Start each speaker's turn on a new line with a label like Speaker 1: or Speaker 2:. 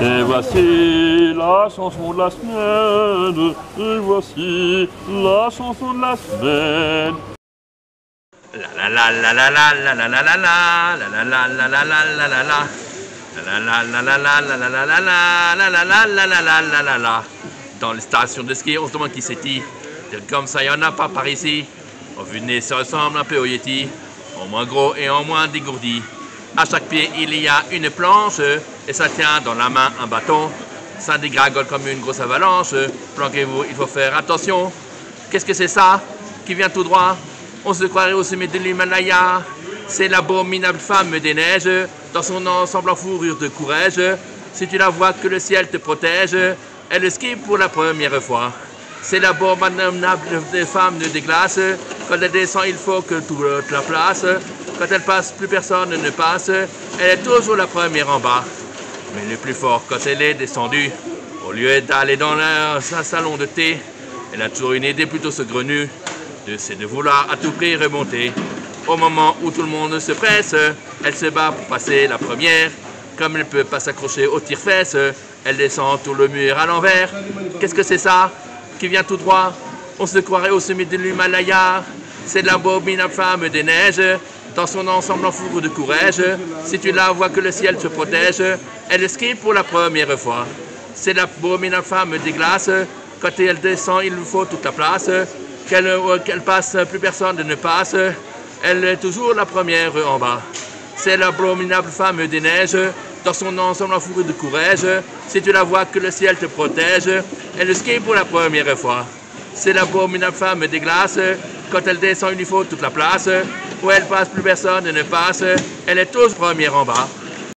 Speaker 1: Et voici la chanson de la semaine. Et voici la chanson de la semaine.
Speaker 2: La la la la la la la la la la la la la la la la la la. La la la la la la la la la la la la la la la la la la. Dans les stations de ski, on se demande qui c'est qui. Comme ça, il n'y en a pas par ici. Au vu de nez, ça ressemble un peu au Yeti. En moins gros et en moins dégourdi. À chaque pied, il y a une planche. Et ça tient dans la main un bâton. Ça dégringole comme une grosse avalanche. Planquez-vous, il faut faire attention. Qu'est-ce que c'est ça qui vient tout droit? On se croirait au sommet de l'Himalaya. C'est l'abominable femme des neiges, dans son ensemble en fourrure de courage. Si tu la vois, que le ciel te protège. Elle skie pour la première fois. C'est l'abominable femme des glaces. Quand elle descend, il faut que tout la place. Quand elle passe, plus personne ne passe. Elle est toujours la première en bas. Mais le plus fort, quand elle est descendue, au lieu d'aller dans un salon de thé, elle a toujours une idée plutôt saugrenue. C'est de vouloir à tout prix remonter. Au moment où tout le monde se presse, elle se bat pour passer la première. Comme elle ne peut pas s'accrocher au tire-fesses, elle descend tout le mur à l'envers. Qu'est-ce que c'est ça qui vient tout droit? On se croirait au sommet de l'Himalaya. C'est l'abominable femme des neiges, dans son ensemble en fourrure de courage. Si tu la vois, que le ciel se protège. Elle skie pour la première fois. C'est l'abominable femme des glaces. Quand elle descend, il lui faut toute la place. Qu'elle passe, plus personne ne passe. Elle est toujours la première en bas. C'est l'abominable femme des neiges, dans son ensemble en fourrure de courage. Si tu la vois, que le ciel te protège. Elle skie pour la première fois. C'est l'abominable femme des glaces. Quand elle descend, il lui faut toute la place. Où elle passe, plus personne ne passe. Elle est toujours première en bas.